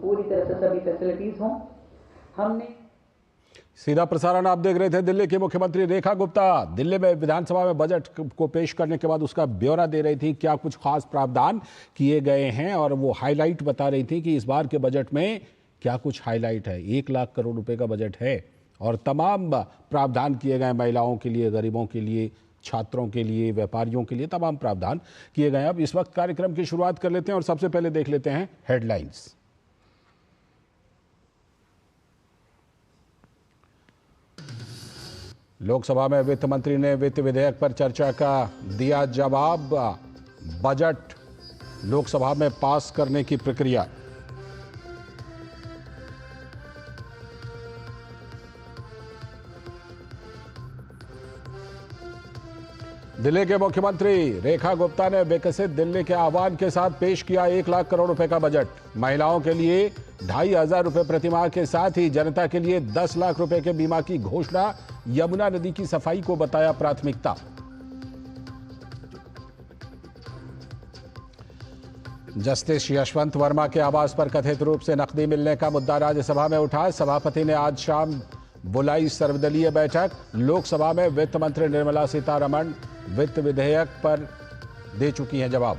पूरी तरह से सभी फैसिलिटीज हों। हमने सीधा प्रसारण आप देख रहे थे। दिल्ली की मुख्यमंत्री रेखा गुप्ता दिल्ली में विधानसभा में बजट को पेश करने के बाद उसका ब्यौरा दे रही थी, क्या कुछ खास प्रावधान किए गए हैं, और वो हाईलाइट बता रही थी कि इस बार के बजट में क्या कुछ हाईलाइट है। 1 लाख करोड़ रुपए का बजट है और तमाम प्रावधान किए गए, महिलाओं के लिए, गरीबों के लिए, छात्रों के लिए, व्यापारियों के लिए तमाम प्रावधान किए गए। अब इस वक्त कार्यक्रम की शुरुआत कर लेते हैं और सबसे पहले देख लेते हैं हेडलाइंस। लोकसभा में वित्त मंत्री ने वित्त विधेयक पर चर्चा का दिया जवाब। बजट लोकसभा में पास करने की प्रक्रिया। दिल्ली के मुख्यमंत्री रेखा गुप्ता ने विकसित दिल्ली के आह्वान के साथ पेश किया 1 लाख करोड़ रुपए का बजट। महिलाओं के लिए 2,500 रुपए प्रतिमाह के साथ ही जनता के लिए 10 लाख रुपए के बीमा की घोषणा। यमुना नदी की सफाई को बताया प्राथमिकता। जस्टिस यशवंत वर्मा के आवास पर कथित रूप से नकदी मिलने का मुद्दा राज्यसभा में उठा। सभापति ने आज शाम बुलाई सर्वदलीय बैठक। लोकसभा में वित्त मंत्री निर्मला सीतारमण वित्त विधेयक पर दे चुकी हैं जवाब।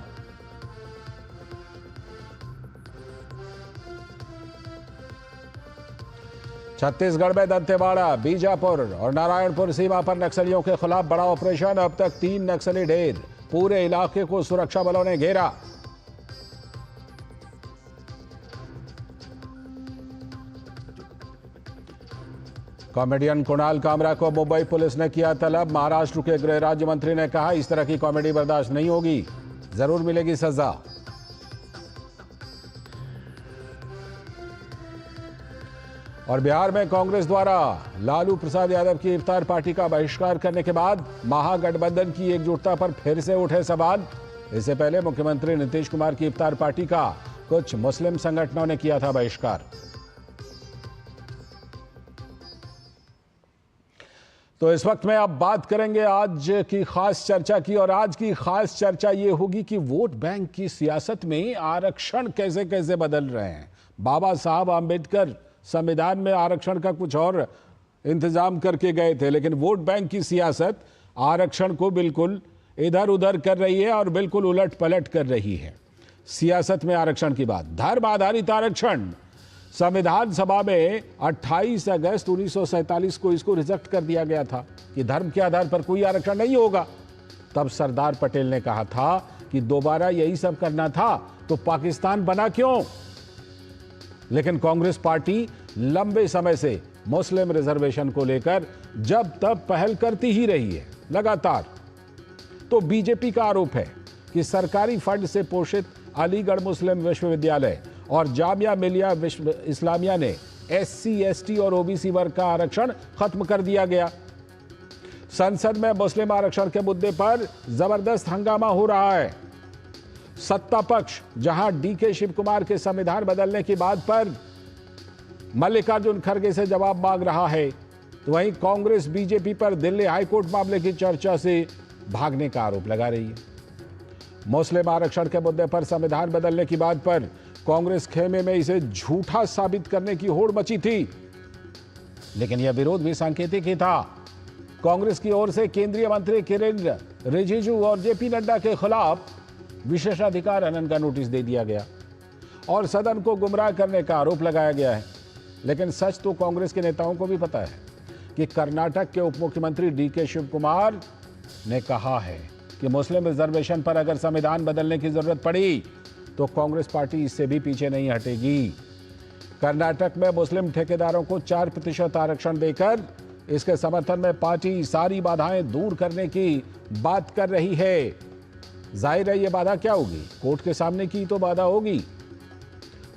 छत्तीसगढ़ में दंतेवाड़ा, बीजापुर और नारायणपुर सीमा पर नक्सलियों के खिलाफ बड़ा ऑपरेशन। अब तक 3 नक्सली ढेर। पूरे इलाके को सुरक्षा बलों ने घेरा। कॉमेडियन कुणाल कामरा को मुंबई पुलिस ने किया तलब। महाराष्ट्र के गृह राज्य मंत्री ने कहा, इस तरह की कॉमेडी बर्दाश्त नहीं होगी, जरूर मिलेगी सजा। और बिहार में कांग्रेस द्वारा लालू प्रसाद यादव की इफ्तार पार्टी का बहिष्कार करने के बाद महागठबंधन की एकजुटता पर फिर से उठे सवाल। इससे पहले मुख्यमंत्री नीतीश कुमार की इफ्तार पार्टी का कुछ मुस्लिम संगठनों ने किया था बहिष्कार। तो इस वक्त में आप बात करेंगे आज की खास चर्चा की, और आज की खास चर्चा ये होगी कि वोट बैंक की सियासत में आरक्षण कैसे कैसे बदल रहे हैं। बाबा साहब आंबेडकर संविधान में आरक्षण का कुछ और इंतजाम करके गए थे, लेकिन वोट बैंक की सियासत आरक्षण को बिल्कुल इधर उधर कर रही है और बिल्कुल उलट पलट कर रही है। सियासत में आरक्षण की बात, धर्म आधारित आरक्षण। संविधान सभा में 28 अगस्त 1947 को इसको रिजेक्ट कर दिया गया था कि धर्म के आधार पर कोई आरक्षण नहीं होगा। तब सरदार पटेल ने कहा था कि दोबारा यही सब करना था तो पाकिस्तान बना क्यों। लेकिन कांग्रेस पार्टी लंबे समय से मुस्लिम रिजर्वेशन को लेकर जब तब पहल करती ही रही है लगातार। तो बीजेपी का आरोप है कि सरकारी फंड से पोषित अलीगढ़ मुस्लिम विश्वविद्यालय और जामिया मिलिया इस्लामिया ने SC, ST और OBC वर्ग का आरक्षण खत्म कर दिया गया। संसद में मुस्लिम आरक्षण के मुद्दे पर जबरदस्त हंगामा हो रहा है। सत्ता पक्ष जहां DK शिव कुमार के संविधान बदलने की बात पर मल्लिकार्जुन खड़गे से जवाब मांग रहा है, तो वहीं कांग्रेस बीजेपी पर दिल्ली हाईकोर्ट मामले की चर्चा से भागने का आरोप लगा रही है। मुस्लिम आरक्षण के मुद्दे पर संविधान बदलने की बात पर कांग्रेस खेमे में इसे झूठा साबित करने की होड़ मची थी, लेकिन यह विरोध भी सांकेतिक ही था। कांग्रेस की ओर से केंद्रीय मंत्री किरेन रिजिजू और JP नड्डा के खिलाफ विशेषाधिकार हनन का नोटिस दे दिया गया और सदन को गुमराह करने का आरोप लगाया गया है। लेकिन सच तो कांग्रेस के नेताओं को भी पता है कि कर्नाटक के उप मुख्यमंत्री DK शिव कुमार ने कहा है कि मुस्लिम रिजर्वेशन पर अगर संविधान बदलने की जरूरत पड़ी तो कांग्रेस पार्टी इससे भी पीछे नहीं हटेगी। कर्नाटक में मुस्लिम ठेकेदारों को 4% आरक्षण देकर इसके समर्थन में पार्टी सारी बाधाएं दूर करने की बात कर रही है। जाहिर है ये बाधा क्या होगी, कोर्ट के सामने की तो बाधा होगी।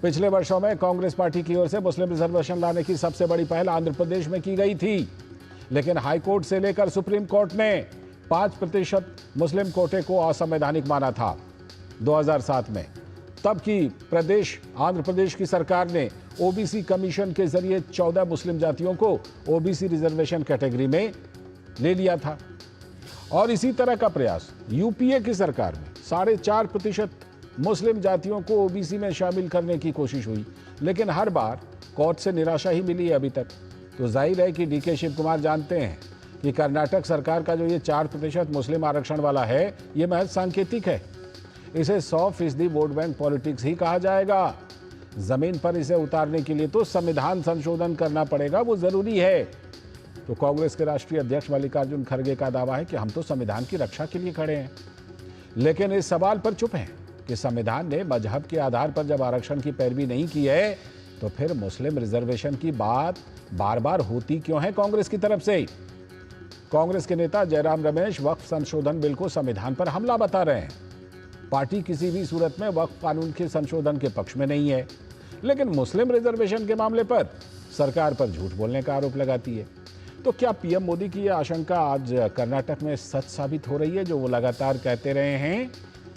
पिछले वर्षों में कांग्रेस पार्टी की ओर से मुस्लिम रिजर्वेशन लाने की सबसे बड़ी पहल आंध्र प्रदेश में की गई थी, लेकिन हाईकोर्ट से लेकर सुप्रीम कोर्ट ने 5% मुस्लिम कोटे को असंवैधानिक माना था 2007 में। तब की आंध्र प्रदेश की सरकार ने OBC कमीशन के जरिए 14 मुस्लिम जातियों को OBC रिजर्वेशन कैटेगरी में ले लिया था। और इसी तरह का प्रयास UPA की सरकार में 4.5% मुस्लिम जातियों को OBC में शामिल करने की कोशिश हुई। लेकिन हर बार कोर्ट से निराशा ही मिली है अभी तक। तो जाहिर है कि डीके शिव कुमार जानते हैं कि कर्नाटक सरकार का जो ये 4% मुस्लिम आरक्षण वाला है, ये महज सांकेतिक है। इसे 100% वोट बैंक पॉलिटिक्स ही कहा जाएगा। जमीन पर इसे उतारने के लिए तो संविधान संशोधन करना पड़ेगा, वो जरूरी है। तो कांग्रेस के राष्ट्रीय अध्यक्ष मल्लिकार्जुन खड़गे का दावा है कि हम तो संविधान की रक्षा के लिए खड़े हैं, लेकिन इस सवाल पर चुप हैं कि संविधान ने मजहब के आधार पर जब आरक्षण की पैरवी नहीं की है, तो फिर मुस्लिम रिजर्वेशन की बात बार बार होती क्यों है कांग्रेस की तरफ से। कांग्रेस के नेता जयराम रमेश वक्फ संशोधन बिल को संविधान पर हमला बता रहे हैं। पार्टी किसी भी सूरत में वक्फ कानून के संशोधन के पक्ष में नहीं है, लेकिन मुस्लिम रिजर्वेशन के मामले पर सरकार पर झूठ बोलने का आरोप लगाती है। तो क्या पीएम मोदी की यह आशंका आज कर्नाटक में सच साबित हो रही है, जो वो लगातार कहते रहे हैं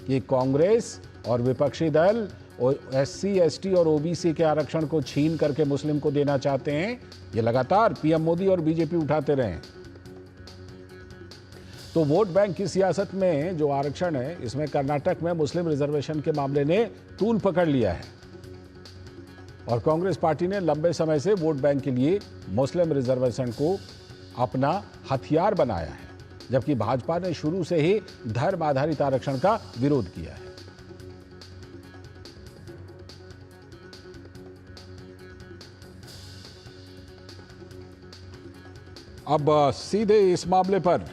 कि कांग्रेस और विपक्षी दल और SC, ST और OBC के आरक्षण को छीन करके मुस्लिम को देना चाहते हैं? ये लगातार पीएम मोदी और बीजेपी उठाते रहे हैं। तो वोट बैंक की सियासत में जो आरक्षण है, इसमें कर्नाटक में मुस्लिम रिजर्वेशन के मामले ने तूल पकड़ लिया है और कांग्रेस पार्टी ने लंबे समय से वोट बैंक के लिए मुस्लिम रिजर्वेशन को अपना हथियार बनाया है, जबकि भाजपा ने शुरू से ही धर्म आधारित आरक्षण का विरोध किया है। अब सीधे इस मामले पर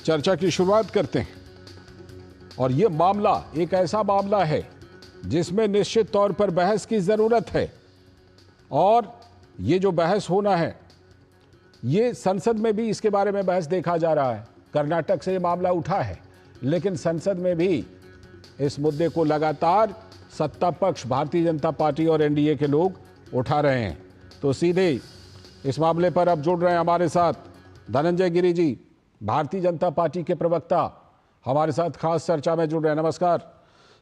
चर्चा की शुरुआत करते हैं। और यह मामला एक ऐसा मामला है जिसमें निश्चित तौर पर बहस की जरूरत है, और ये जो बहस होना है, ये संसद में भी इसके बारे में बहस देखा जा रहा है। कर्नाटक से ये मामला उठा है, लेकिन संसद में भी इस मुद्दे को लगातार सत्ता पक्ष भारतीय जनता पार्टी और NDA के लोग उठा रहे हैं। तो सीधे इस मामले पर अब जुड़ रहे हैं हमारे साथ धनंजय गिरी जी, भारतीय जनता पार्टी के प्रवक्ता, हमारे साथ खास चर्चा में जुड़ रहे हैं। नमस्कार।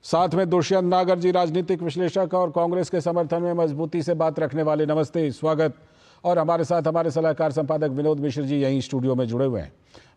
साथ में दुष्यंत नागर जी, राजनीतिक विश्लेषक और कांग्रेस के समर्थन में मजबूती से बात रखने वाले, नमस्ते, स्वागत। और हमारे साथ हमारे सलाहकार संपादक विनोद मिश्र जी यहीं स्टूडियो में जुड़े हुए हैं।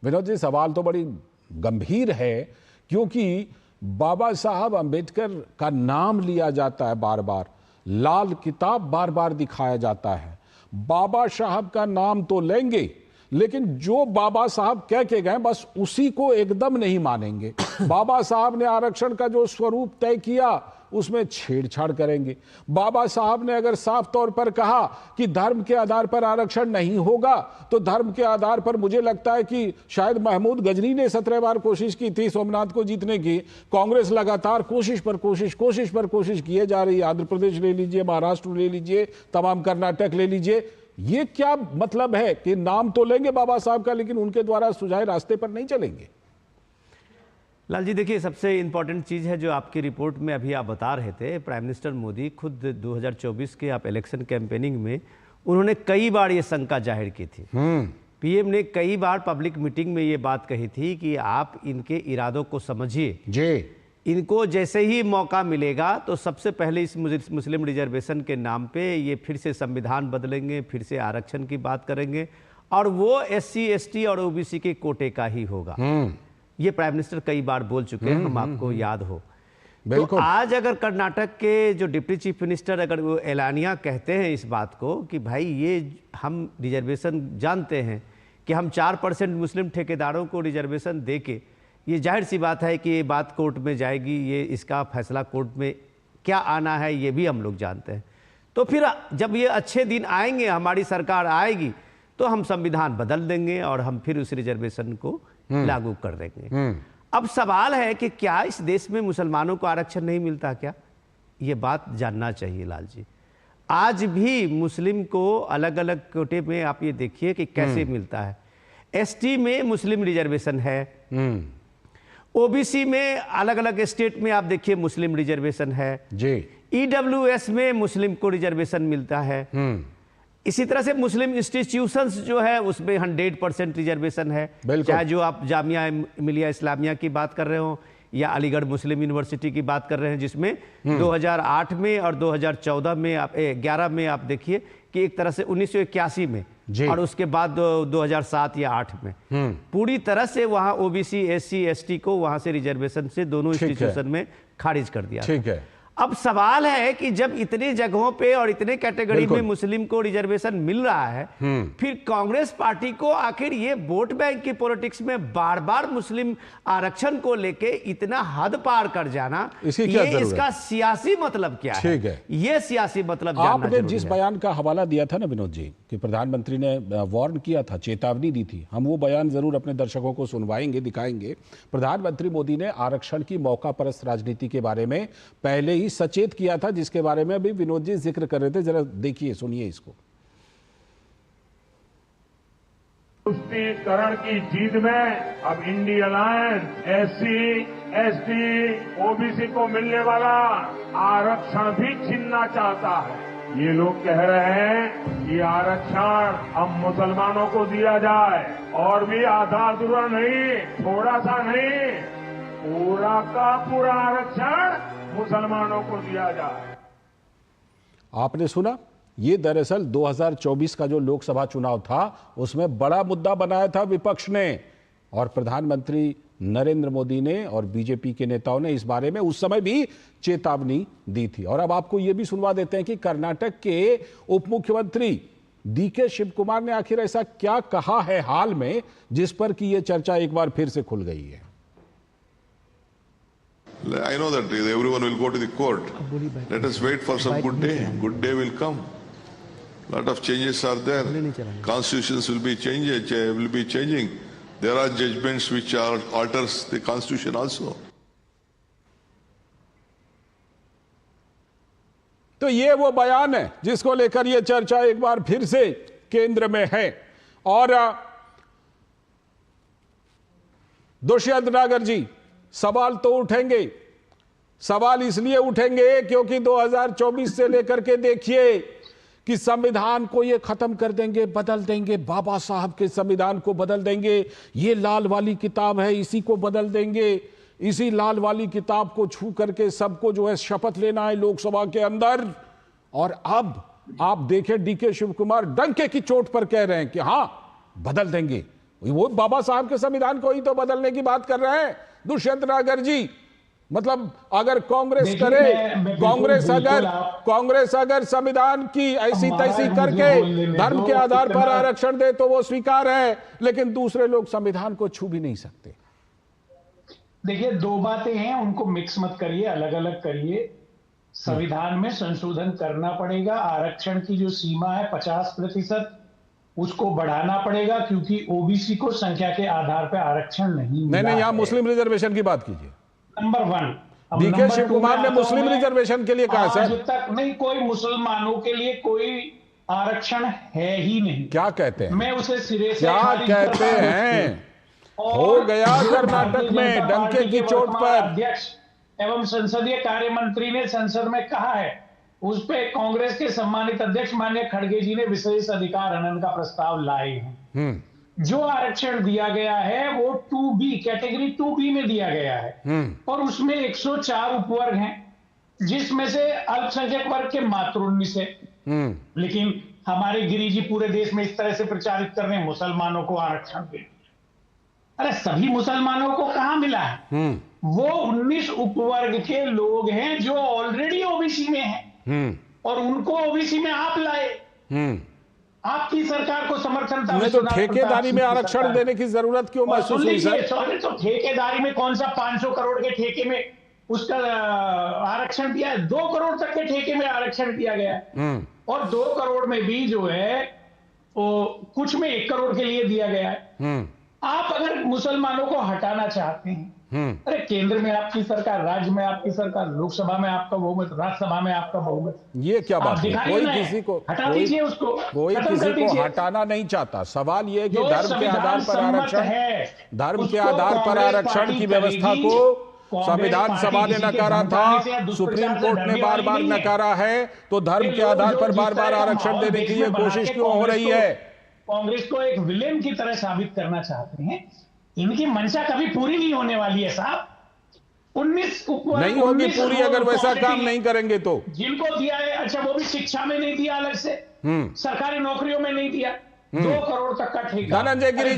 विनोद जी, सवाल तो बड़ी गंभीर है, क्योंकि बाबा साहब अंबेडकर का नाम लिया जाता है बार बार, लाल किताब बार बार दिखाया जाता है। बाबा साहब का नाम तो लेंगे, लेकिन जो बाबा साहब कह के गए बस उसी को एकदम नहीं मानेंगे। बाबा साहब ने आरक्षण का जो स्वरूप तय किया उसमें छेड़छाड़ करेंगे। बाबा साहब ने अगर साफ तौर पर कहा कि धर्म के आधार पर आरक्षण नहीं होगा, तो धर्म के आधार पर मुझे लगता है कि शायद महमूद गजनी ने 17 बार कोशिश की थी सोमनाथ को जीतने की। कांग्रेस लगातार कोशिश पर कोशिश किए जा रही है। आंध्र प्रदेश ले लीजिए, महाराष्ट्र ले लीजिए, तमाम कर्नाटक ले लीजिए। ये क्या मतलब है कि नाम तो लेंगे बाबा साहब का, लेकिन उनके द्वारा सुझाए रास्ते पर नहीं चलेंगे? लाल जी, देखिए, सबसे इंपॉर्टेंट चीज़ है जो आपकी रिपोर्ट में अभी आप बता रहे थे, प्राइम मिनिस्टर मोदी खुद 2024 के आप इलेक्शन कैंपेनिंग में उन्होंने कई बार ये शंका जाहिर की थी। पीएम ने कई बार पब्लिक मीटिंग में ये बात कही थी कि आप इनके इरादों को समझिए जी, इनको जैसे ही मौका मिलेगा तो सबसे पहले इस मुस्लिम रिजर्वेशन के नाम पे ये फिर से संविधान बदलेंगे, फिर से आरक्षण की बात करेंगे, और वो SC, ST और OBC के कोटे का ही होगा। ये प्राइम मिनिस्टर कई बार बोल चुके हैं, हम आपको याद हो। तो आज अगर कर्नाटक के जो डिप्टी चीफ मिनिस्टर अगर वो एलानिया कहते हैं इस बात को कि भाई ये हम रिजर्वेशन जानते हैं कि हम 4% मुस्लिम ठेकेदारों को रिजर्वेशन दे के, ये जाहिर सी बात है कि ये बात कोर्ट में जाएगी, ये इसका फैसला कोर्ट में क्या आना है ये भी हम लोग जानते हैं। तो फिर जब ये अच्छे दिन आएंगे, हमारी सरकार आएगी, तो हम संविधान बदल देंगे और हम फिर उस रिजर्वेशन को लागू कर देंगे। अब सवाल है कि क्या इस देश में मुसलमानों को आरक्षण नहीं मिलता क्या? ये बात जानना चाहिए लाल जी। आज भी मुस्लिम को अलग अलग कोटे में आप ये देखिए कि कैसे मिलता है। ST में मुस्लिम रिजर्वेशन है, OBC में अलग अलग स्टेट में आप देखिए मुस्लिम रिजर्वेशन है जी, EWS में मुस्लिम को रिजर्वेशन मिलता है। इसी तरह से मुस्लिम इंस्टीट्यूशंस जो है उसमें 100% रिजर्वेशन है, चाहे जो आप जामिया मिलिया इस्लामिया की बात कर रहे हो या अलीगढ़ मुस्लिम यूनिवर्सिटी की बात कर रहे हैं, जिसमें 2008 में और 2014 में आप 11 में आप देखिए कि एक तरह से 1981 में और उसके बाद 2007 या 8 में पूरी तरह से वहां OBC, SC, ST को वहां से रिजर्वेशन से दोनों इंस्टीट्यूशन में खारिज कर दिया। ठीक है। अब सवाल है कि जब इतनी जगहों पे और इतने कैटेगरी में बिल्कुल। मुस्लिम को रिजर्वेशन मिल रहा है, फिर कांग्रेस पार्टी को आखिर ये वोट बैंक की पॉलिटिक्स में बार बार मुस्लिम आरक्षण को लेके इतना हद पार कर जाना, इसकी क्या ये जरूरत इसका सियासी मतलब क्या है? ठीक है। ये सियासी मतलब जानना आपने जरूरी जिस है। बयान का हवाला दिया था ना विनोद जी, कि प्रधानमंत्री ने वार्न किया था, चेतावनी दी थी, हम वो बयान जरूर अपने दर्शकों को सुनवाएंगे, दिखाएंगे। प्रधानमंत्री मोदी ने आरक्षण की मौका परस्त राजनीति के बारे में पहले ही सचेत किया था, जिसके बारे में अभी विनोद जी जिक्र कर रहे थे। जरा देखिए, सुनिए इसको। तुष्टीकरण की जीत में अब India alliance SC, ST, OBC को मिलने वाला आरक्षण भी छीनना चाहता है। ये लोग कह रहे हैं कि आरक्षण हम मुसलमानों को दिया जाए, और भी आधा अधूरा नहीं, थोड़ा सा नहीं, पूरा का पूरा आरक्षण मुसलमानों को दिया जाए। आपने सुना, ये दरअसल 2024 का जो लोकसभा चुनाव था उसमें बड़ा मुद्दा बनाया था विपक्ष ने, और प्रधानमंत्री नरेंद्र मोदी ने और बीजेपी के नेताओं ने इस बारे में उस समय भी चेतावनी दी थी। और अब आपको यह भी सुनवा देते हैं कि कर्नाटक के उप मुख्यमंत्री डीके शिव कुमार ने आखिर ऐसा क्या कहा है हाल में, जिस पर कि यह चर्चा एक बार फिर से खुल गई है। I know that everyone will go to the court. Let us wait for some good day. Good day will come. Lot of changes are there. Constitutions will be changing. There are judgments which alters the constitution also. तो ये वो बयान है जिसको लेकर ये चर्चा एक बार फिर से केंद्र में है। और दुष्यंत नागर जी, सवाल तो उठेंगे। सवाल इसलिए उठेंगे क्योंकि 2024 से लेकर के देखिए कि संविधान को ये खत्म कर देंगे, बदल देंगे, बाबा साहब के संविधान को बदल देंगे, ये लाल वाली किताब है इसी को बदल देंगे, इसी लाल वाली किताब को छू करके सबको जो है शपथ लेना है लोकसभा के अंदर। और अब आप देखें, डीके शिव कुमार डंके की चोट पर कह रहे हैं कि हां बदल देंगे, वो बाबा साहब के संविधान को ही तो बदलने की बात कर रहे हैं दुष्यंत नागर जी। मतलब अगर कांग्रेस करे, कांग्रेस अगर संविधान की ऐसी तैसी करके धर्म के आधार पर आरक्षण दे तो वो स्वीकार है, लेकिन दूसरे लोग संविधान को छू भी नहीं सकते। देखिए, दो बातें हैं, उनको मिक्स मत करिए, अलग अलग करिए। संविधान में संशोधन करना पड़ेगा। आरक्षण की जो सीमा है 50%, उसको बढ़ाना पड़ेगा, क्योंकि ओबीसी को संख्या के आधार पर आरक्षण नहीं मिला। नहीं, यहां मुस्लिम रिजर्वेशन की बात कीजिए। नंबर 1। डीके शिव कुमार ने मुस्लिम रिजर्वेशन के लिए कहा सर। आज तक नहीं, कोई मुसलमानों के लिए कोई आरक्षण है ही नहीं। क्या कहते हैं? मैं उसे सिरे से क्या खारिज कहते करता हूं। हैं? हो गया कर्नाटक में डंके की चोट पर। अध्यक्ष एवं संसदीय कार्य मंत्री ने संसद में कहा है, उस पे कांग्रेस के सम्मानित अध्यक्ष माननीय खड़गे जी ने विशेष अधिकार हनन का प्रस्ताव लाए हैं। जो आरक्षण दिया गया है वो 2B कैटेगरी 2B में दिया गया है, और उसमें 104 उपवर्ग हैं, जिसमें से अल्पसंख्यक वर्ग के मात्र 19 है। लेकिन हमारे गिरी जी पूरे देश में इस तरह से प्रचारित कर रहे हैं मुसलमानों को आरक्षण दे। अरे सभी मुसलमानों को कहां मिला है? वो 19 उपवर्ग के लोग हैं जो ऑलरेडी ओबीसी में हैं, और उनको ओबीसी में आप लाए। आपकी सरकार को समर्थन था। तो ठेकेदारी में आरक्षण देने की जरूरत क्यों महसूस हुई सर? तो ठेकेदारी में कौन सा 500 करोड़ के ठेके में उसका आरक्षण दिया है? 2 करोड़ तक के ठेके में आरक्षण दिया गया है, और 2 करोड़ में भी जो है वो कुछ में 1 करोड़ के लिए दिया गया है। आप अगर मुसलमानों को हटाना चाहते हैं, अरे केंद्र में आपकी सरकार, राज्य में आपकी सरकार, लोकसभा में आपका बहुमत, राज्यसभा में आपका बहुमत, ये क्या बात है? कोई किसी को हटा दीजिए, उसको कोई किसी को हटाना नहीं चाहता। सवाल ये है कि धर्म के आधार पर आरक्षण, धर्म के आधार पर आरक्षण की व्यवस्था को संविधान सभा ने नकारा था, सुप्रीम कोर्ट ने बार बार नकारा है, तो धर्म के आधार पर बार बार आरक्षण देने की ये कोशिश क्यों हो रही है? कांग्रेस को एक विलेन की तरह साबित करना चाहते हैं। इनकी मंशा कभी पूरी नहीं होने वाली है साहब। 19 नहीं होगी पूरी अगर वैसा काम नहीं करेंगे तो। जिनको दिया है, अच्छा वो भी शिक्षा में नहीं दिया, अलग से सरकारी नौकरियों में नहीं दिया, 2 करोड़ तक का ठेका। धनंजय गिरी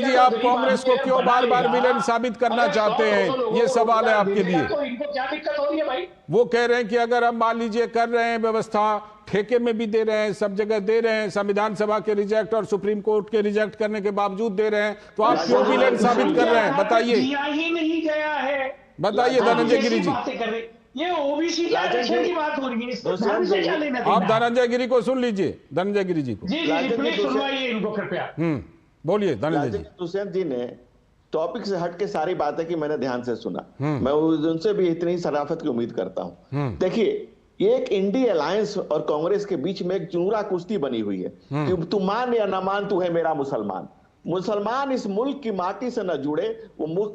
जी, आप कांग्रेस को क्यों बार बार विलेन साबित करना चाहते हैं? ये सवाल है आपके लिए। तो इनको क्या दिक्कत हो रही है भाई? वो कह रहे हैं कि अगर हम मान लीजिए कर रहे हैं व्यवस्था, ठेके में भी दे रहे हैं, सब जगह दे रहे हैं, संविधान सभा के रिजेक्ट और सुप्रीम कोर्ट के रिजेक्ट करने के बावजूद दे रहे हैं, तो आप क्यों विलेन साबित कर रहे हैं? बताइए, दिया ही नहीं गया है। बताइए धनंजय गिरी जी। ये ओबीसी के आरक्षण की बात हो रही है, इसमें धर्म से क्या लेना देना? आप धनंजय गिरी को सुन लीजिए, धनंजय गिरी जी को। जी प्लीज सुनवाइए इनको कृपया। बोलिए धनंजय जी। दुष्यंत जी ने टॉपिक से हट के सारी बातें की मैंने ध्यान से सुना। मैं उनसे भी इतनी शराफत की उम्मीद करता हूं। देखिए, एक इंडी अलायंस और कांग्रेस के बीच में एक चूरा कुश्ती बनी हुई है कि तू मान या ना मान, तू है मेरा मुसलमान। मुसलमान इस मुल्क की माटी से न जुड़े, वो मुल्क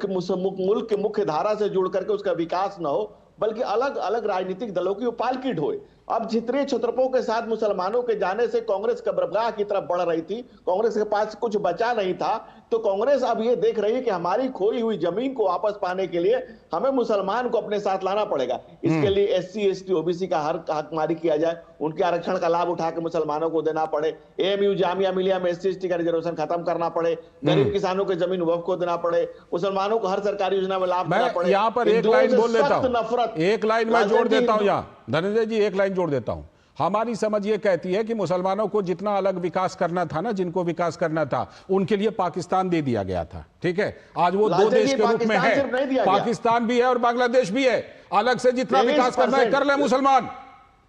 की मुख्य धारा से जुड़ करके उसका विकास न हो, बल्कि अलग अलग राजनीतिक दलों की पालकी ढोए। अब छितरे छत्रपों के साथ मुसलमानों के जाने से कांग्रेस कब्रगाह की तरफ बढ़ रही थी, कांग्रेस के पास कुछ बचा नहीं था, तो कांग्रेस अब ये देख रही है कि हमारी खोई हुई जमीन को वापस पाने के लिए हमें मुसलमान को अपने साथ लाना पड़ेगा। इसके लिए एससी एसटी ओबीसी का हर हकमारी किया जाए, उनके आरक्षण का लाभ उठा के मुसलमानों को देना पड़े, एएमयू जामिया मिलिया में एससी एसटी का रिजर्वेशन खत्म करना पड़े, गरीब किसानों की जमीन वक्फ को देना पड़े, मुसलमानों को हर सरकारी योजना में लाभ देना पड़े। यहाँ पर एक लाइन बोल देता हूँ, एक लाइन मैं जोड़ देता हूँ यहाँ, धनंजय जी एक लाइन जोड़ देता हूँ। हमारी समझ ये कहती है कि मुसलमानों को जितना अलग विकास करना था ना, जिनको विकास करना था, उनके लिए पाकिस्तान दे दिया गया था। ठीक है, आज वो दो देश के रूप में है, पाकिस्तान भी है और बांग्लादेश भी है। अलग से जितना विकास करना है कर ले मुसलमान।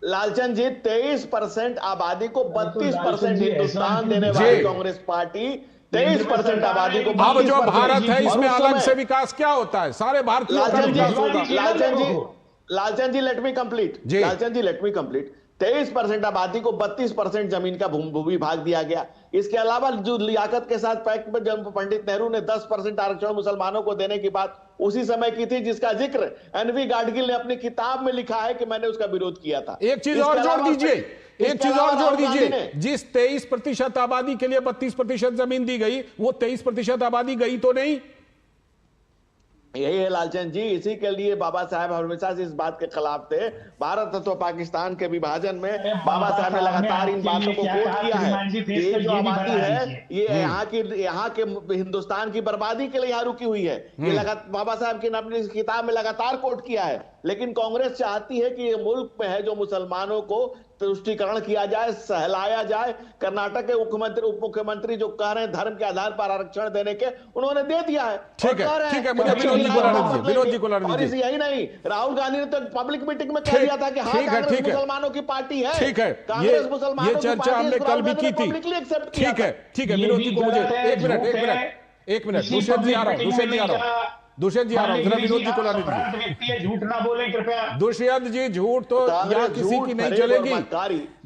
लालचंद जी, 23% आबादी को 32% हिंदुस्तान देने वाली कांग्रेस पार्टी 23% आबादी को। अब जो भारत है इसमें अलग से विकास क्या होता है? सारे भारतीयों का विकास होगा। लालचंद जी लेट मी कंप्लीट। लालचंद जी लेट मी कंप्लीट। 23% आबादी को 32% जमीन का भूमि भाग दिया गया। इसके अलावा जो लियाकत के साथ पैक्ट में जब पंडित नेहरू ने 10% आरक्षण मुसलमानों को देने की बात उसी समय की थी, जिसका जिक्र एनवी गाडगिल ने अपनी किताब में लिखा है कि मैंने उसका विरोध किया था। एक चीज और जोड़ दीजिए, एक चीज और जोड़ दीजिए, जिस 23% आबादी के लिए 32% जमीन दी गई, वो 23% आबादी गई तो नहीं। यही है लालचंद जी, इसी के लिए बाबा साहब हमेशा से इस बात के खिलाफ थे। भारत तो पाकिस्तान के विभाजन में बाबा साहब ने लगातार इन बातों को कोट किया है। ये जो आबादी है ये यहाँ के हिंदुस्तान की बर्बादी के लिए यहाँ रुकी हुई है। ये बाबा साहब की अपनी किताब में लगातार कोट किया है। लेकिन कांग्रेस चाहती है कि ये मुल्क में है जो मुसलमानों को तुष्टीकरण किया जाए, सहलाया जाए। कर्नाटक के मुख्यमंत्री उप मुख्यमंत्री जो कह रहे हैं धर्म के आधार पर आरक्षण देने के, उन्होंने दे दिया है। ठीक है, ठीक है, मुझे विनोद जी को लाने दीजिए, विनोद जी को लाने दीजिए। यही नहीं, राहुल गांधी ने तो पब्लिक मीटिंग में कह दिया था कि हाँ कांग्रेस मुसलमानों की पार्टी है। ठीक है, ये चर्चा हमने कल भी की थी। ठीक है, ठीक है, विनोद जी को मुझे एक मिनट दुष्यंत जी आ रहा हूँ, दुष्यंत जी आ रहा हूं, जरा विनोद जी को लाने दीजिए। झूठ ना बोले कृपया। दुष्यंत जी झूठ तो यहाँ किसी की नहीं चलेगी।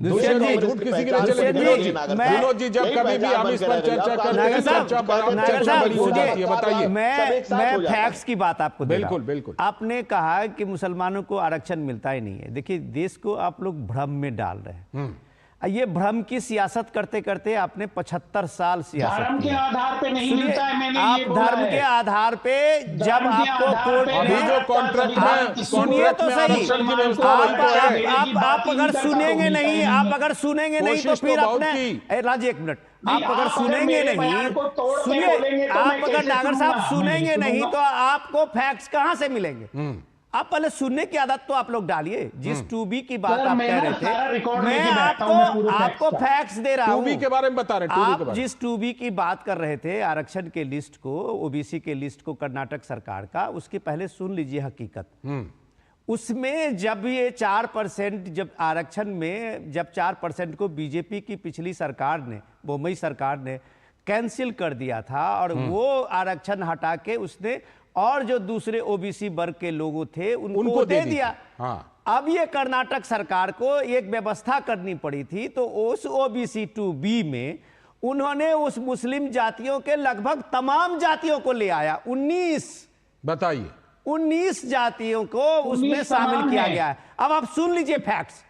दुष्यंत जी झूठ किसी की नहीं चलेगी। विनोद जी जब कभी भी हम इस पर चर्चा करते हैं, चर्चा बड़ी हो जाती है। बताइए। मैं फैक्ट्स की बात आपको दे रहा हूं। बिल्कुल। आपने कहा कि मुसलमानों को आरक्षण मिलता ही नहीं है। देखिए, देश को आप लोग भ्रम में डाल रहे हैं। ये भ्रम की सियासत करते करते आपने 75 साल सियासत धर्म के आधार पे नहीं मिलता है, मैंने आप ये बोला धर्म के आधार पे जब आपको कोर्ट में जो कॉन्ट्रैक्ट में सुनिए तो सही, आप अगर सुनेंगे नहीं, आप अगर सुनेंगे नहीं तो फिर अपने राज एक मिनट, आप अगर सुनेंगे नहीं, सुनिए, आप अगर नागर साहब सुनेंगे नहीं तो आपको फैक्ट्स कहां से मिलेंगे? आप पहले सुनने की आदत तो आप लोग डालिए। जिस 2B की बात आप कह रहे थे, मैं आपको फैक्ट्स दे रहा हूं। 2B के बारे में बता रहे हैं। आप जिस 2B की बात कर रहे थे, आरक्षण के लिस्ट को, ओबीसी के लिस्ट को कर्नाटक सरकार का, उसके पहले सुन लीजिए हकीकत। उसमें जब ये 4%, जब आरक्षण में जब 4% को बीजेपी की पिछली सरकार ने, मुंबई सरकार ने कैंसिल कर दिया था और वो आरक्षण हटा के उसने और जो दूसरे ओबीसी वर्ग के लोगों थे उनको दे दिया। हाँ। अब ये कर्नाटक सरकार को एक व्यवस्था करनी पड़ी थी, तो उस ओबीसी 2B में उन्होंने उस मुस्लिम जातियों के लगभग तमाम जातियों को ले आया। 19 जातियों को उसमें शामिल किया गया है। अब आप सुन लीजिए फैक्ट्स।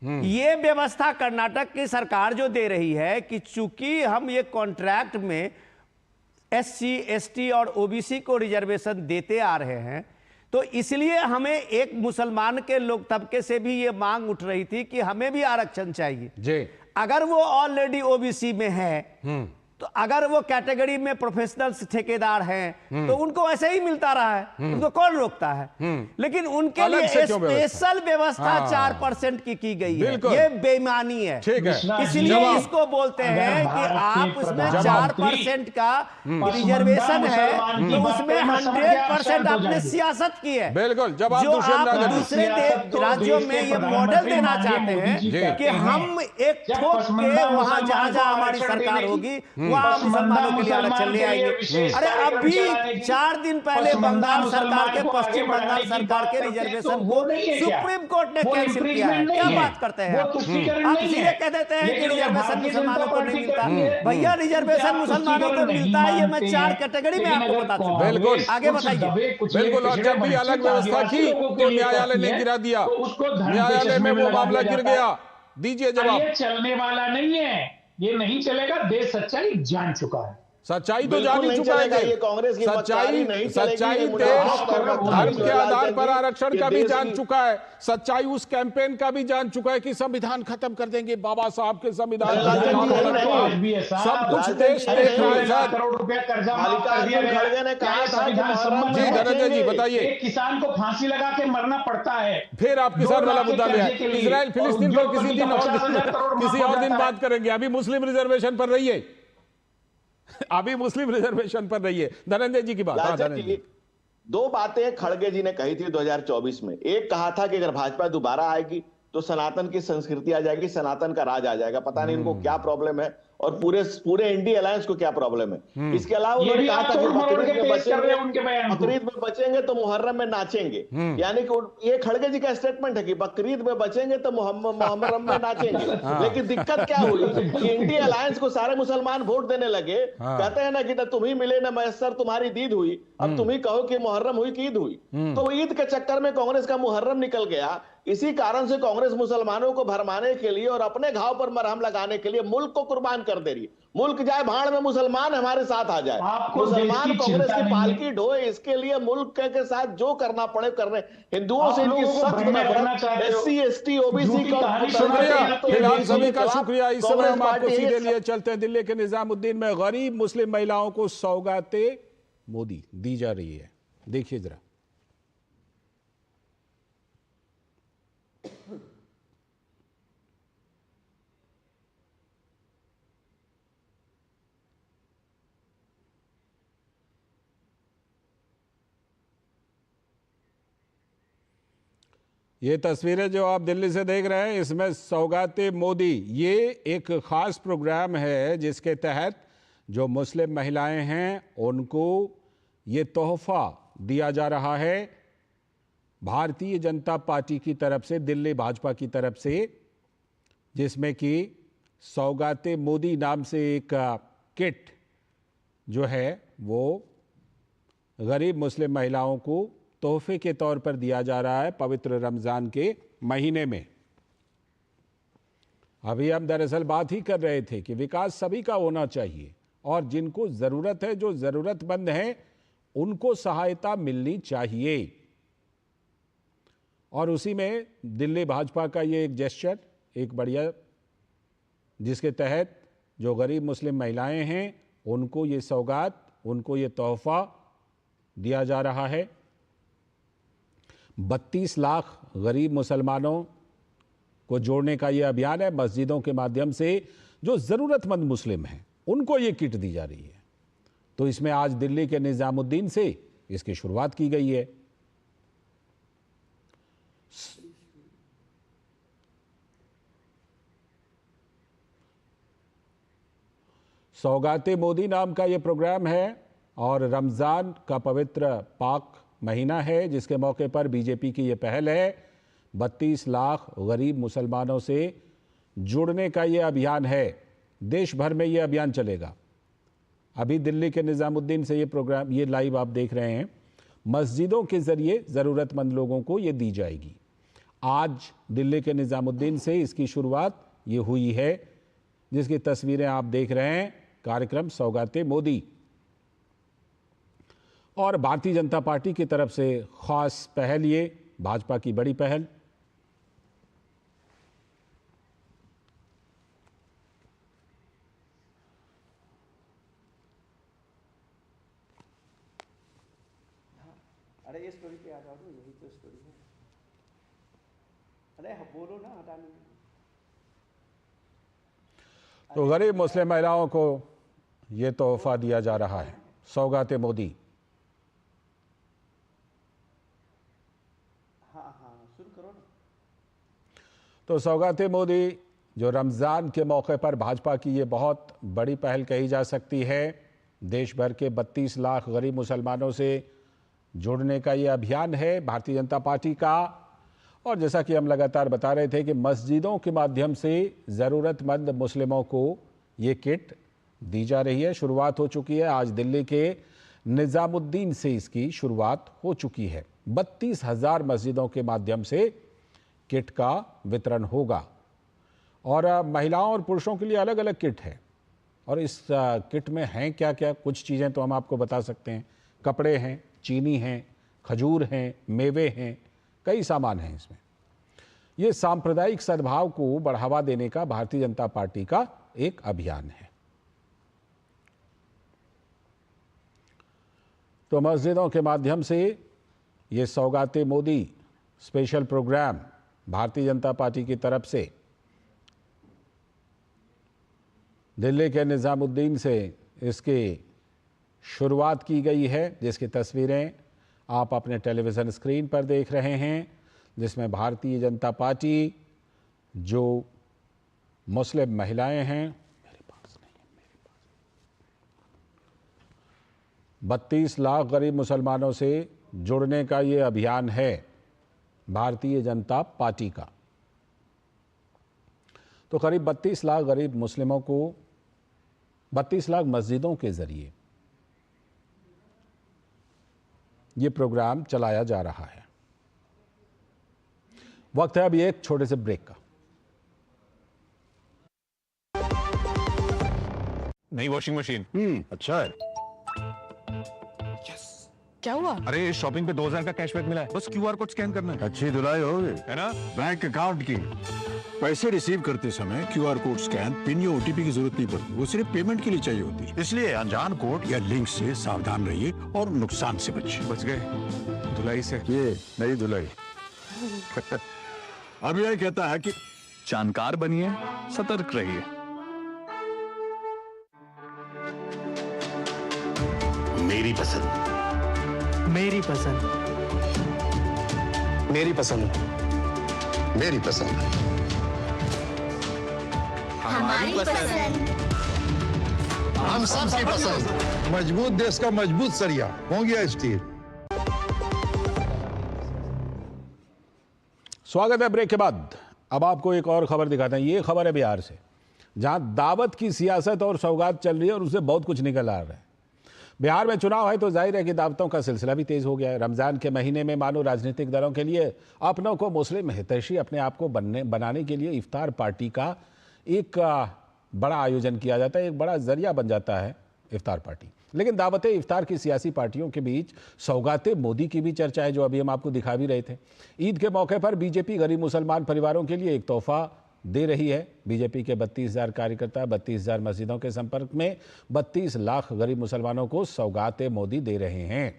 ये व्यवस्था कर्नाटक की सरकार जो दे रही है कि चूंकि हम ये कॉन्ट्रैक्ट में एससी, एसटी और ओबीसी को रिजर्वेशन देते आ रहे हैं, तो इसलिए हमें एक मुसलमान के लोग तबके से भी ये मांग उठ रही थी कि हमें भी आरक्षण चाहिए। अगर वो ऑलरेडी ओबीसी में है तो अगर वो कैटेगरी में प्रोफेशनल्स ठेकेदार हैं तो उनको ऐसे ही मिलता रहा है, उनको कौन रोकता है। लेकिन उनके लिए स्पेशल व्यवस्था 4% की गई है, ये बेईमानी है। इसलिए इसको बोलते हैं कि आप उसमें 4% का रिजर्वेशन है तो उसमें 100% आपने सियासत की है। बिल्कुल। जब जो आप दूसरे राज्यों में ये मॉडल देना चाहते हैं कि हम एक ठोक के वहां जहां जहां हमारी सरकार होगी वहां मुसलमानों के लिए आरक्षण ले आएंगे। अरे अभी 4 दिन पहले बंगाल सरकार के, पश्चिम बंगाल सरकार के रिजर्वेशन को सुप्रीम कोर्ट ने कैंसिल किया है। क्या बात करते हैं आप सीधे कह देते हैं कि रिजर्वेशन मुसलमानों को नहीं मिलता। भैया रिजर्वेशन मुसलमानों को मिलता है, ये मैं 4 कैटेगरी में आपको बता चुका। बिल्कुल, आगे बताइए। बिल्कुल। और जब भी अलग व्यवस्था की तो न्यायालय ने गिरा दिया, न्यायालय में वो मामला गिर गया। दीजिए जवाब। ये चलने वाला नहीं है, ये नहीं चलेगा। देश सच्चाई जान चुका है। सच्चाई तो जान ही चुका है। ये कांग्रेस की सच्चाई देश धर्म के आधार पर आरक्षण का भी जान चुका है। सच्चाई उस कैंपेन का भी जान चुका है कि संविधान खत्म कर देंगे, बाबा साहब के संविधान सब कुछ देश देख रहा है सर। करोड़ रुपया कर्जा माफ कर दिया गया। जी धनंजय जी बताइए। किसान को फांसी लगा के मरना पड़ता है। फिर आप किसान वाला मुद्दा ले आए। इजराइल फिलिस्तीन पर किसी और दिन बात करेंगे। अभी मुस्लिम रिजर्वेशन पर रहिए, अभी मुस्लिम रिजर्वेशन पर रहिए। धनंजय जी की बात। धनंजय जी, 2 बातें खड़गे जी ने कही थी 2024 में। एक कहा था कि अगर भाजपा दोबारा आएगी तो सनातन की संस्कृति आ जाएगी, सनातन का राज आ जाएगा। पता नहीं इनको क्या प्रॉब्लम है और पूरे इंडिया अलायंस को क्या प्रॉब्लम है। इसके अलावा उन्होंने कहा था कि बकरीद में बचेंगे तो मुहर्रम में नाचेंगे। यानी कि ये खड़गे जी का स्टेटमेंट है कि बकरीद में बचेंगे तो मुहर्रम में नाचेंगे। लेकिन दिक्कत क्या हुई कि इंडिया अलायंस को सारे मुसलमान वोट देने लगे। कहते हैं ना कि तुम ही मिले ना मैसर तुम्हारी दीद हुई, अब तुम ही कहो कि मुहर्रम हुई कि ईद हुई। तो ईद के चक्कर में कांग्रेस का मुहर्रम निकल गया। इसी कारण से कांग्रेस मुसलमानों को भरमाने के लिए और अपने घाव पर मरहम लगाने के लिए मुल्क को कुर्बान कर दे रही है। मुल्क जाए भाड़ में, मुसलमान हमारे साथ आ जाए, मुसलमान कांग्रेस की पालकी ढोए। इसके लिए मुल्क के साथ जो करना पड़े कर रहे। हिंदुओं से इनकी सख्त नफरत, SC ST OBC का। शुक्रिया फिलहाल सभी का शुक्रिया। इस समय हम आपको सीधे लिए चलते हैं। दिल्ली के निजामुद्दीन में गरीब मुस्लिम महिलाओं को सौगाते मोदी दी जा रही है। देखिए जरा। ये तस्वीरें जो आप दिल्ली से देख रहे हैं, इसमें सौगाते मोदी, ये एक ख़ास प्रोग्राम है जिसके तहत जो मुस्लिम महिलाएं हैं उनको ये तोहफा दिया जा रहा है भारतीय जनता पार्टी की तरफ से, दिल्ली भाजपा की तरफ से, जिसमें कि सौगाते मोदी नाम से एक किट जो है वो गरीब मुस्लिम महिलाओं को तोहफे के तौर पर दिया जा रहा है पवित्र रमज़ान के महीने में। अभी हम दरअसल बात ही कर रहे थे कि विकास सभी का होना चाहिए और जिनको ज़रूरत है, जो ज़रूरतमंद हैं, उनको सहायता मिलनी चाहिए। और उसी में दिल्ली भाजपा का ये एक जेस्चर, एक बढ़िया, जिसके तहत जो गरीब मुस्लिम महिलाएं हैं उनको ये सौगात, उनको ये तोहफा दिया जा रहा है। 32 लाख गरीब मुसलमानों को जोड़ने का ये अभियान है। मस्जिदों के माध्यम से जो ज़रूरतमंद मुस्लिम हैं उनको ये किट दी जा रही है। तो इसमें आज दिल्ली के निजामुद्दीन से इसकी शुरुआत की गई है। सौगाते मोदी नाम का ये प्रोग्राम है और रमज़ान का पवित्र पाक महीना है, जिसके मौके पर बीजेपी की ये पहल है। 32 लाख गरीब मुसलमानों से जुड़ने का ये अभियान है। देश भर में ये अभियान चलेगा। अभी दिल्ली के निजामुद्दीन से ये प्रोग्राम, ये लाइव आप देख रहे हैं, मस्जिदों के ज़रिए ज़रूरतमंद लोगों को ये दी जाएगी। आज दिल्ली के निजामुद्दीन से इसकी शुरुआत ये हुई है, जिसकी तस्वीरें आप देख रहे हैं। कार्यक्रम सौगाते मोदी और भारतीय जनता पार्टी की तरफ से खास पहल, ये भाजपा की बड़ी पहल। अरे ये स्टोरी पे आ जाओ, यही तो स्टोरी है। अरे बोलो ना, हटाने में। तो गरीब मुस्लिम महिलाओं को ये तोहफा दिया जा रहा है, सौगात मोदी। हाँ शुरू करो ना। तो सौगात मोदी जो रमज़ान के मौके पर भाजपा की ये बहुत बड़ी पहल कही जा सकती है। देश भर के 32 लाख गरीब मुसलमानों से जुड़ने का ये अभियान है भारतीय जनता पार्टी का। और जैसा कि हम लगातार बता रहे थे कि मस्जिदों के माध्यम से ज़रूरतमंद मुस्लिमों को ये किट दी जा रही है। शुरुआत हो चुकी है, आज दिल्ली के निज़ामुद्दीन से इसकी शुरुआत हो चुकी है। 32,000 मस्जिदों के माध्यम से किट का वितरण होगा और महिलाओं और पुरुषों के लिए अलग अलग किट है। और इस किट में हैं क्या क्या, कुछ चीज़ें तो हम आपको बता सकते हैं। कपड़े हैं, चीनी हैं, खजूर हैं, मेवे हैं, कई सामान हैं इसमें। ये सांप्रदायिक सद्भाव को बढ़ावा देने का भारतीय जनता पार्टी का एक अभियान है। तो मस्जिदों के माध्यम से ये सौगाते Modi special programme Bharatiya Janata party की तरफ से दिल्ली के निज़ामुद्दीन से इसकी शुरुआत की गई है, जिसकी तस्वीरें आप अपने टेलीविज़न स्क्रीन पर देख रहे हैं, जिसमें भारतीय जनता पार्टी जो मुस्लिम महिलाएं हैं, मेरे पास नहीं है, मेरे पास 32 लाख गरीब मुसलमानों से जुड़ने का ये अभियान है भारतीय जनता पार्टी का। तो करीब 32 लाख गरीब मुस्लिमों को 32 लाख मस्जिदों के जरिए ये प्रोग्राम चलाया जा रहा है। वक्त है अभी एक छोटे से ब्रेक का। नई वॉशिंग मशीन अच्छा है। क्या हुआ? अरे शॉपिंग पे 2000 का कैशबैक मिला है, बस क्यूआर कोड स्कैन करना है। अच्छी धुलाई होगी है ना? बैंक अकाउंट की पैसे रिसीव करते समय क्यूआर कोड स्कैन, पिन या ओटीपी की जरूरत नहीं पड़ती। वो सिर्फ पेमेंट के लिए चाहिए होती है। इसलिए अनजान कोड या लिंक से सावधान रहिए और नुकसान से बचिए। बच गए धुलाई से। ये नई धुलाई अब यह कहता है कि जानकार बनिए, सतर्क रहिए। मेरी पसंद, मेरी पसंद, मेरी पसंद, मेरी पसंद, हमारी पसंद, हम सबकी पसंद। मजबूत देश का मजबूत सरिया हो गया स्टील। स्वागत है ब्रेक के बाद। अब आपको एक और खबर दिखाते हैं। ये खबर है बिहार से, जहां दावत की सियासत और सौगात चल रही है और उससे बहुत कुछ निकल आ रहा है। बिहार में चुनाव है तो जाहिर है कि दावतों का सिलसिला भी तेज हो गया है। रमजान के महीने में मानो राजनीतिक दलों के लिए अपनों को मुस्लिम हितैषी अपने आप को बनाने के लिए इफ्तार पार्टी का एक बड़ा आयोजन किया जाता है, एक बड़ा जरिया बन जाता है इफ्तार पार्टी। लेकिन दावत इफ्तार की सियासी पार्टियों के बीच सौगाते मोदी की भी चर्चा है, जो अभी हम आपको दिखा भी रहे थे। ईद के मौके पर बीजेपी गरीब मुसलमान परिवारों के लिए एक तोहफा दे रही है। बीजेपी के 32,000 कार्यकर्ता 32,000 मस्जिदों के संपर्क में 32 लाख गरीब मुसलमानों को सौगाते मोदी दे रहे हैं।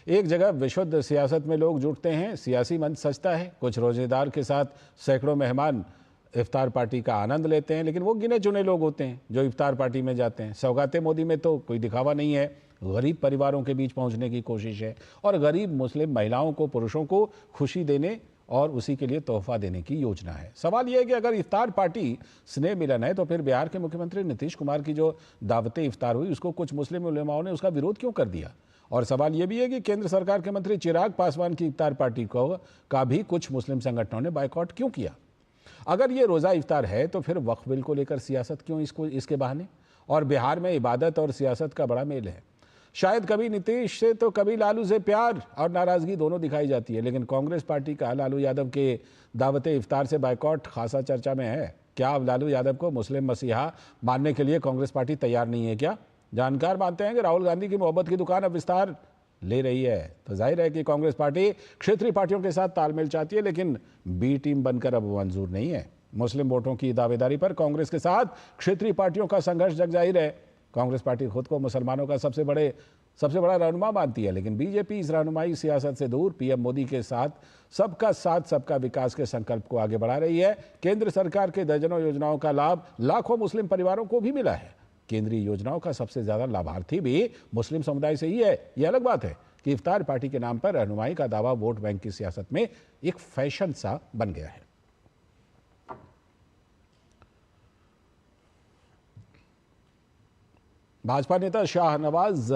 एक जगह विशुद्ध सियासत में लोग जुटते हैं, सियासी मंच सजता है, कुछ रोजेदार के साथ सैकड़ों मेहमान इफ्तार पार्टी का आनंद लेते हैं, लेकिन वो गिने चुने लोग होते हैं जो इफ्तार पार्टी में जाते हैं। सौगाते मोदी में तो कोई दिखावा नहीं है, गरीब परिवारों के बीच पहुंचने की कोशिश है और गरीब मुस्लिम महिलाओं को, पुरुषों को खुशी देने और उसी के लिए तोहफा देने की योजना है। सवाल यह है कि अगर इफ्तार पार्टी स्नेह मिलन है तो फिर बिहार के मुख्यमंत्री नीतीश कुमार की जो दावत इफ्तार हुई उसको कुछ मुस्लिम उलेमाओं ने उसका विरोध क्यों कर दिया। और सवाल यह भी है कि केंद्र सरकार के मंत्री चिराग पासवान की इफ्तार पार्टी का भी कुछ मुस्लिम संगठनों ने बायकॉट क्यों किया। अगर ये रोज़ा इफ्तार है तो फिर वक्फ बिल को लेकर सियासत क्यों इसके बहाने। और बिहार में इबादत और सियासत का बड़ा मेल है। शायद कभी नीतीश से तो कभी लालू से प्यार और नाराज़गी दोनों दिखाई जाती है, लेकिन कांग्रेस पार्टी का लालू यादव के दावत इफ्तार से बायकॉट खासा चर्चा में है। क्या अब लालू यादव को मुस्लिम मसीहा मानने के लिए कांग्रेस पार्टी तैयार नहीं है क्या। जानकार मानते हैं कि राहुल गांधी की मोहब्बत की दुकान अब विस्तार ले रही है, तो जाहिर है कि कांग्रेस पार्टी क्षेत्रीय पार्टियों के साथ तालमेल चाहती है, लेकिन बी टीम बनकर अब मंजूर नहीं है। मुस्लिम वोटों की दावेदारी पर कांग्रेस के साथ क्षेत्रीय पार्टियों का संघर्ष जग जाहिर है। कांग्रेस पार्टी खुद को मुसलमानों का सबसे बड़ा रहनुमा मानती है, लेकिन बीजेपी इस रहनुमाई सियासत से दूर पीएम मोदी के साथ सबका विकास के संकल्प को आगे बढ़ा रही है। केंद्र सरकार के दर्जनों योजनाओं का लाभ लाखों मुस्लिम परिवारों को भी मिला है। केंद्रीय योजनाओं का सबसे ज्यादा लाभार्थी भी मुस्लिम समुदाय से ही है। यह अलग बात है कि इफ्तार पार्टी के नाम पर रहनुमाई का दावा वोट बैंक की सियासत में एक फैशन सा बन गया है। भाजपा नेता शाहनवाज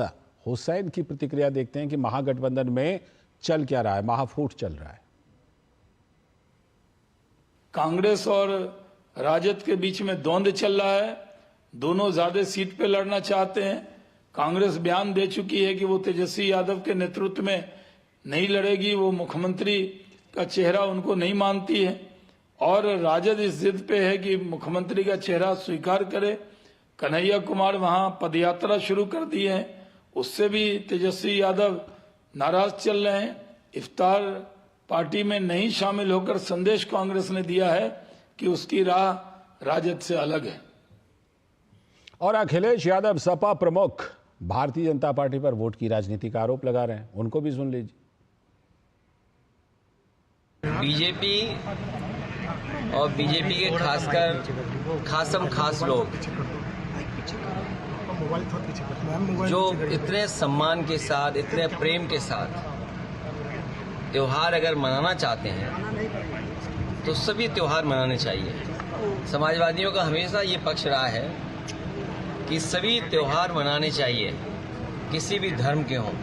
हुसैन की प्रतिक्रिया देखते हैं कि महागठबंधन में चल क्या रहा है, महाफूट चल रहा है। कांग्रेस और राजद के बीच में द्वंद्व चल रहा है। दोनों ज्यादा सीट पे लड़ना चाहते हैं। कांग्रेस बयान दे चुकी है कि वो तेजस्वी यादव के नेतृत्व में नहीं लड़ेगी, वो मुख्यमंत्री का चेहरा उनको नहीं मानती है। और राजद इस जिद पे है कि मुख्यमंत्री का चेहरा स्वीकार करे। कन्हैया कुमार वहां पदयात्रा शुरू कर दी है, उससे भी तेजस्वी यादव नाराज चल रहे हैं। इफ्तार पार्टी में नहीं शामिल होकर संदेश कांग्रेस ने दिया है कि उसकी राह राजद से अलग है। और अखिलेश यादव सपा प्रमुख भारतीय जनता पार्टी पर वोट की राजनीति का आरोप लगा रहे हैं, उनको भी सुन लीजिए। बीजेपी और बीजेपी के खासकर खास लोग जो इतने सम्मान के साथ, इतने प्रेम के साथ त्योहार अगर मनाना चाहते हैं तो सभी त्योहार मनाने चाहिए। समाजवादियों का हमेशा ये पक्ष रहा है कि सभी त्योहार मनाने चाहिए, किसी भी धर्म के हों।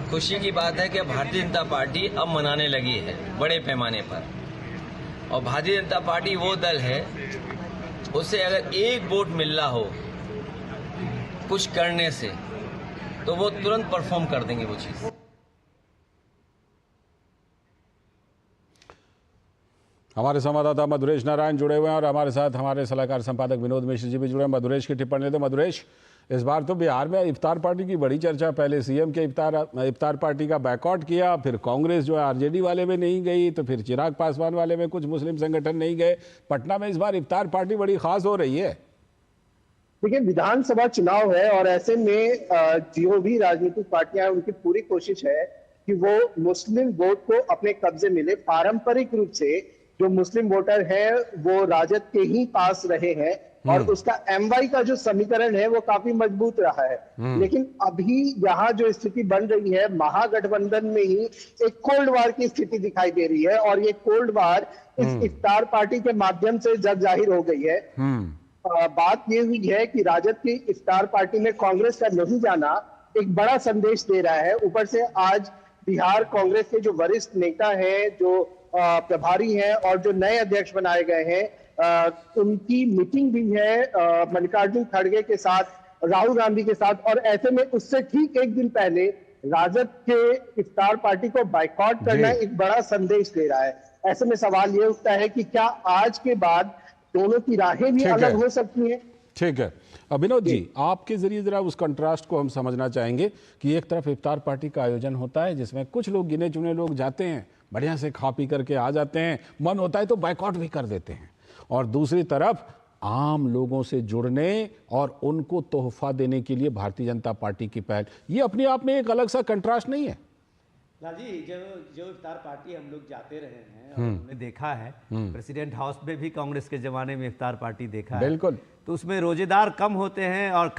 खुशी की बात है कि भारतीय जनता पार्टी अब मनाने लगी है बड़े पैमाने पर। और भारतीय जनता पार्टी वो दल है, उसे अगर एक वोट मिल रहा हो कुछ करने से तो वो तुरंत परफॉर्म कर देंगे वो चीज। हमारे संवाददाता मधुरेश नारायण जुड़े हुए हैं और हमारे साथ हमारे सलाहकार संपादक विनोद मिश्र जी भी जुड़े हैं। मधुरेश की टिप्पणी तो मधुरेश, इस बार तो बिहार में इफ्तार पार्टी की बड़ी चर्चा। पहले सीएम के इफ्तार पार्टी का बैकआउट किया, फिर कांग्रेस जो है आरजेडी वाले में नहीं गई, तो फिर चिराग पासवान वाले में कुछ मुस्लिम संगठन नहीं गए। पटना में इस बार इफ्तार पार्टी बड़ी खास हो रही है। देखिए, विधानसभा चुनाव है और ऐसे में जो भी राजनीतिक पार्टियां हैं उनकी पूरी कोशिश है कि वो मुस्लिम वोट को अपने कब्जे मिले। पारंपरिक रूप से जो मुस्लिम वोटर है वो राजद के ही पास रहे हैं और उसका एमवाई का जो समीकरण है वो काफी मजबूत रहा है। लेकिन अभी यहाँ जो स्थिति बन रही है, महागठबंधन में ही एक कोल्ड वार की स्थिति दिखाई दे रही है और ये कोल्ड वार इस इफ्तार पार्टी के माध्यम से जग जाहिर हो गई है। बात ये हुई है कि राजद की इफ्तार पार्टी में कांग्रेस का नहीं जाना एक बड़ा संदेश दे रहा है। ऊपर से आज बिहार कांग्रेस के जो वरिष्ठ नेता हैं, जो प्रभारी हैं और जो नए अध्यक्ष बनाए गए हैं, उनकी मीटिंग भी है मल्लिकार्जुन खड़गे के साथ, राहुल गांधी के साथ। और ऐसे में उससे ठीक एक दिन पहले राजद के इफ्तार पार्टी को बाइकआउट करना एक बड़ा संदेश दे रहा है। ऐसे में सवाल ये उठता है कि क्या आज के बाद दोनों की राहें भी अलग हो सकती हैं? ठीक है, विनोद जी, आपके जरिए जरा उस कंट्रास्ट को हम समझना चाहेंगे कि एक तरफ इफ्तार पार्टी का आयोजन होता है जिसमें कुछ लोग, गिने चुने लोग जाते हैं, बढ़िया से खा पी करके आ जाते हैं, मन होता है तो बाइकआउट भी कर देते हैं, और दूसरी तरफ आम लोगों से जुड़ने और उनको तोहफा देने के लिए भारतीय जनता पार्टी की पहल। ये अपने आप में एक अलग सा कंट्रास्ट नहीं है? लालजी, जो इफ्तार पार्टी हम लोग जाते रहे हैं और हमने देखा है, प्रेसिडेंट हाउस में भी कांग्रेस के जमाने में इफ्तार पार्टी देखा है। बिल्कुल। तो उसमें रोजेदार कम होते हैं और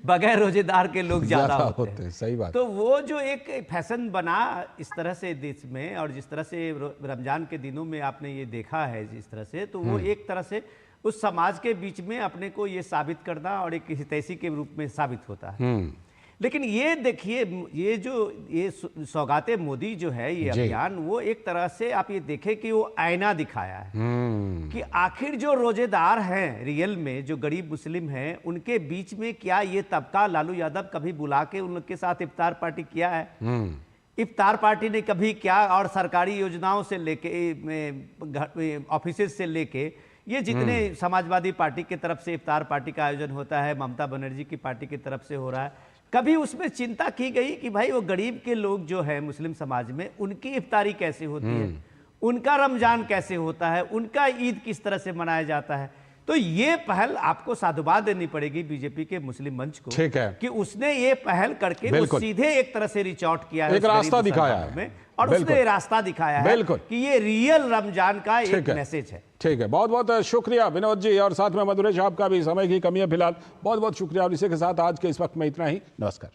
बगैर रोजेदार के लोग ज्यादा होते हैं। सही बात। तो वो जो एक फैशन बना इस तरह से देश में, और जिस तरह से रमजान के दिनों में आपने ये देखा है जिस तरह से, तो वो एक तरह से उस समाज के बीच में अपने को ये साबित करना और एक हितैषी के रूप में साबित होता है। लेकिन ये देखिए, ये सौगाते मोदी जो है, ये अभियान, वो एक तरह से आप ये देखें कि वो आईना दिखाया है कि आखिर जो रोजेदार हैं रियल में, जो गरीब मुस्लिम हैं, उनके बीच में क्या ये तबका लालू यादव कभी बुला के उनके साथ इफ्तार पार्टी किया है? इफ्तार पार्टी ने कभी क्या, और सरकारी योजनाओं से लेके, ऑफिस से लेके, ये जितने समाजवादी पार्टी की तरफ से इफ्तार पार्टी का आयोजन होता है, ममता बनर्जी की पार्टी की तरफ से हो रहा है, कभी उसमें चिंता की गई कि भाई वो गरीब के लोग जो है मुस्लिम समाज में, उनकी इफ्तारी कैसे होती है, उनका रमजान कैसे होता है, उनका ईद किस तरह से मनाया जाता है? तो ये पहल आपको साधुवाद देनी पड़ेगी बीजेपी के मुस्लिम मंच को, ठीक है, कि उसने ये पहल करके वो सीधे एक तरह से रिच आउट किया है, एक रास्ता दिखाया है और उसने रास्ता दिखाया है कि ये रियल रमजान का एक मैसेज है। ठीक है, बहुत बहुत शुक्रिया विनोद जी, और साथ में मधुरेश आपका भी। समय की कमी है फिलहाल, बहुत बहुत शुक्रिया। और इसी के साथ आज के इस वक्त में इतना ही। नमस्कार।